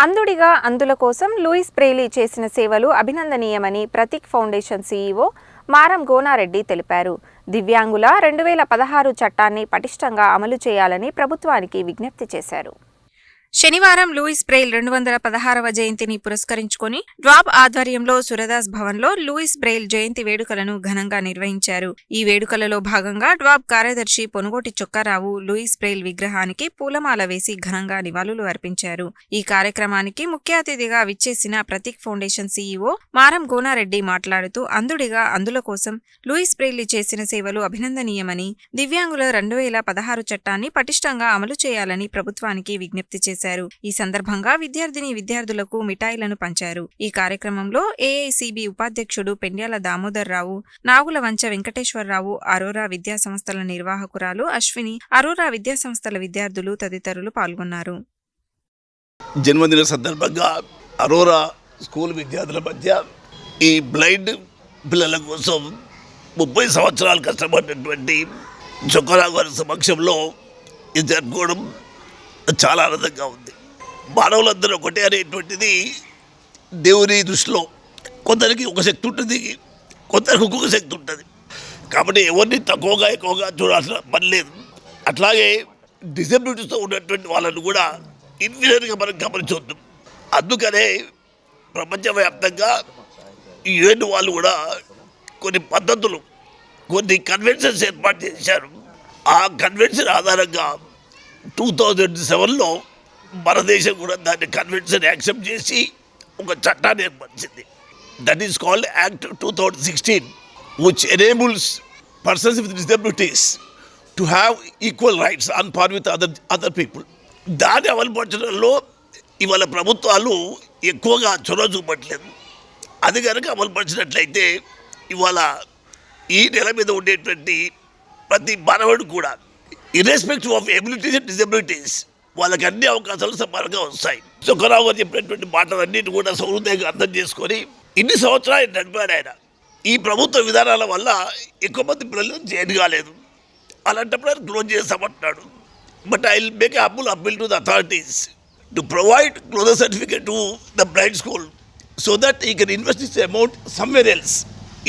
అంధుడిగా అంధుల కోసం Louis Braille చేసిన సేవలు అభినందనీయమని ప్రతీక్ ఫౌండేషన్ సీఈఓ మారం గోనారెడ్డి తెలిపారు. దివ్యాంగుల 2016 చట్టాన్ని పటిష్టంగా అమలు చేయాలని ప్రభుత్వానికి విజ్ఞప్తి చేశారు. శనివారం లూయిస్ బ్రెయిల్ 216వ జయంతిని పురస్కరించుకొని డ్వాబ్ ఆధ్వర్యంలో సురదాస్ భవన్లో లూయిస్ బ్రెయిల్ జయంతి వేడుకలను ఘనంగా నిర్వహించారు. ఈ వేడుకలలో భాగంగా డ్వాబ్ కార్యదర్శి పొనుగోటి చొక్కారావు లూయిస్ బ్రెయిల్ విగ్రహానికి పూలమాల వేసి ఘనంగా నివాళులు అర్పించారు. ఈ కార్యక్రమానికి ముఖ్య అతిథిగా విచ్చేసిన ప్రతీక్ ఫౌండేషన్ సీఈఓ మారం గోనారెడ్డి మాట్లాడుతూ అంధుడిగా అంధుల కోసం లూయిస్ బ్రెయిలీ చేసిన సేవలు అభినందనీయమని, దివ్యాంగుల 2016 చట్టాన్ని పటిష్టంగా అమలు చేయాలని ప్రభుత్వానికి విజ్ఞప్తి చేశారు. ఈ సందర్భంగా విద్యార్థులకు మిఠాయిలను పంచారు. ఈ కార్యక్రమంలో ఏఐసిబి ఉపాధ్యక్షుడు పెండ్యాల దామోదర్ రావు, నాగులవంచ వెంకటేశ్వరరావు, అరోరా విద్యాసంస్థల నిర్వాహకురాలు అశ్విని, అరోరా విద్యాసంస్థల విద్యార్థులు తదితరులు పాల్గొన్నారు. జన్మదిన సందర్భంగా అరోరా స్కూల్ విద్యార్థుల మధ్య ఈ బ్లైండ్ పిల్లల కోసం 30 సంవత్సరాలు కష్టపడినటువంటి చొక్కరావు గారి సమక్షంలో ఇది జరుపుకోవడం చాలా ఆనందంగా ఉంది. మానవులందరూ ఒకటే అనేటువంటిది దేవుని దృష్టిలో కొందరికి ఒక శక్తి ఉంటుంది, కొందరికి ఒక్కొక్క శక్తి ఉంటుంది. కాబట్టి ఎవరిని తక్కువగా ఎక్కువగా చూడాల్సిన పని లేదు. అట్లాగే డిసెబిలిటీస్తో ఉన్నటువంటి వాళ్ళను కూడా ఇన్ఫీరియర్గా మనం గమనించవద్దు. అందుకనే ప్రపంచవ్యాప్తంగా యుఎన్ వాళ్ళు కూడా కొన్ని పద్ధతులు, కొన్ని కన్వెన్షన్స్ ఏర్పాటు చేశారు. ఆ కన్వెన్షన్ ఆధారంగా 2007లో మన దేశం కూడా దాన్ని కన్వెన్షన్ యాక్సెప్ట్ చేసి ఒక చట్టాన్ని ఏర్పరిచింది. That is called act 2016 which enables persons with disabilities to have equal rights on par with other people. దాన్ని అమలుపరచడంలో ఇవాళ ప్రభుత్వాలు ఎక్కువగా చొరవ చూపట్లేదు. అది కనుక అమలుపరిచినట్లయితే ఇవాళ ఈ నెల మీద ఉండేటువంటి ప్రతి మానవుడు కూడా irrespective of abilities and disabilities వాళ్ళకి అన్ని అవకాశాలు సమానంగా వస్తాయి. చొక్కరావు గారు చెప్పినటువంటి మాటలన్నింటి కూడా సౌహృదయంగా అర్థం చేసుకొని ఇన్ని సంవత్సరాలు నడిపాడు ఆయన. ఈ ప్రభుత్వ విధానాల వల్ల ఎక్కువ మంది పిల్లలు జైన్ కాలేదు. అలాంటప్పుడు ఆయన క్లోజ్ చేస్తామంటున్నాడు. But I will make appeal to the authorities to provide closure certificate to the blind school so that he can invest this amount somewhere else.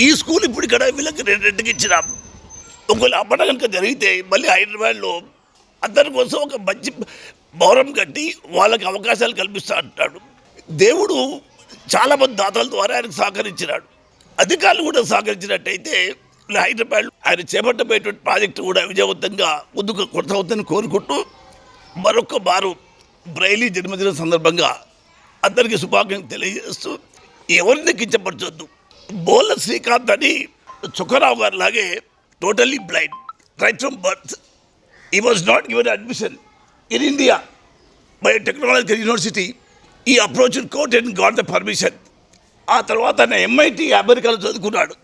ఈ స్కూల్ ఇప్పుడు ఇక్కడ వీళ్ళకి రెండుకి ఇచ్చినాం. ఒకవేళ అమ్మట కనుక జరిగితే మళ్ళీ హైదరాబాద్లో అందరి కోసం ఒక మంచి భవనం కట్టి వాళ్ళకి అవకాశాలు కల్పిస్తా అంటాడు. దేవుడు చాలామంది దాతల ద్వారా ఆయనకు సహకరించినాడు. అధికారులు కూడా సహకరించినట్టయితే హైదరాబాద్ ఆయన చేపట్టబోయేటువంటి ప్రాజెక్టు కూడా విజయవంతంగా ముందుకు కొనసాగుతుందని కోరుకుంటూ మరొక మారు బ్రెయిలీ జన్మదిన సందర్భంగా అందరికీ శుభాకాంక్షలు తెలియజేస్తూ ఎవరిని కించపరచొద్దు. బోళ్ళ శ్రీకాంత్ అని చొక్కరావు గారి లాగే totally blind right from birth. He was not given admission in India by a technological university. He approached court and got the permission. ఆ తర్వాత ఆయన MIT అమెరికాలో చదువుకున్నాడు.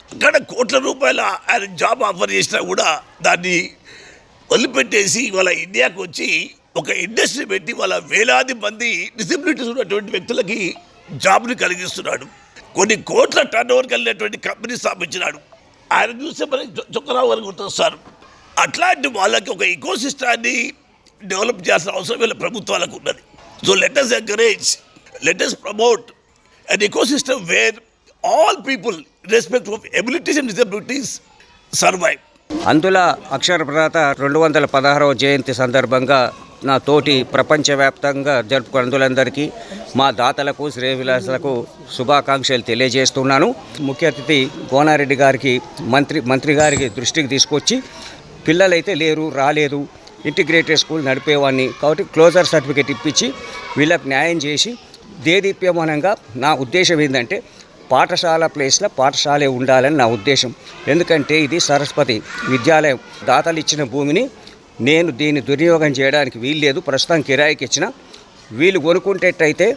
అక్కడ కోట్ల రూపాయల ఆయన జాబ్ ఆఫర్ చేసినా కూడా దాన్ని వదిలిపెట్టేసి వాళ్ళ ఇండియాకు వచ్చి ఒక ఇండస్ట్రీ పెట్టి వాళ్ళ వేలాది మంది డిసెబిలిటీస్ ఉన్నటువంటి వ్యక్తులకి జాబ్ని కలిగిస్తున్నాడు. కొన్ని కోట్ల టర్న్ ఓవర్ కలిగినటువంటి కంపెనీ స్థాపించినాడు. ఆయన చూస్తే మనకి చొక్కరావు గారు గుర్తొస్తారు. అట్లాంటి వాళ్ళకి ఒక ఈకో సిస్టాన్ని డెవలప్ చేయాల్సిన అవసరం వీళ్ళ ప్రభుత్వాలకు ఉన్నది. So let us encourage, let us promote an ecosystem where all people irrespective of abilities and disabilities survive. అందుల అక్షర ప్రదాత 216వ జయంతి సందర్భంగా నా తోటి ప్రపంచవ్యాప్తంగా జరుపుకున్న అందులందరికీ, మా దాతలకు, శ్రేయభిలాషులకు శుభాకాంక్షలు తెలియజేస్తున్నాను. ముఖ్య అతిథి గోనారెడ్డి గారికి మంత్రి గారికి దృష్టికి తీసుకొచ్చి పిల్లలైతే లేరు, రాలేదు, ఇంటిగ్రేటెడ్ స్కూల్ నడిపేవాడిని కాబట్టి క్లోజర్ సర్టిఫికేట్ ఇప్పించి వీళ్ళకి న్యాయం చేసి దేదీప్యమానంగా నా ఉద్దేశం ఏంటంటే పాఠశాల ప్లేస్లో పాఠశాలే ఉండాలని నా ఉద్దేశం. ఎందుకంటే ఇది సరస్వతి విద్యాలయం. దాతలు ఇచ్చిన భూమిని నేను దీన్ని దుర్వినియోగం చేయడానికి వీల్లేదు. ప్రస్తుతం కిరాయికి ఇచ్చిన వీళ్ళు కొనుక్కుంటేటైతే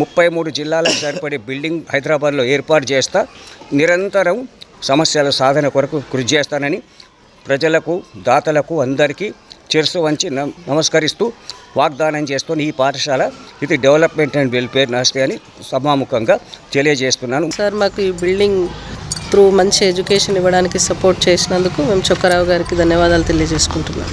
33 జిల్లాలకు సరిపడే బిల్డింగ్ హైదరాబాద్లో ఏర్పాటు చేస్తా. నిరంతరం సమస్యల సాధన కొరకు కృషి చేస్తానని ప్రజలకు, దాతలకు అందరికీ శిరస్సు వంచి నమస్కరిస్తూ వాగ్దానం చేస్తున్న ఈ పాఠశాల ఇది డెవలప్మెంట్ అండ్ వెల్ఫేర్ నర్సరీ అని సభాముఖంగా తెలియజేస్తున్నాను. సార్, మాకు ఈ బిల్డింగ్ త్రూ మంచి ఎడ్యుకేషన్ ఇవ్వడానికి సపోర్ట్ చేసినందుకు మేము చొక్కరావు గారికి ధన్యవాదాలు తెలియజేసుకుంటున్నాం.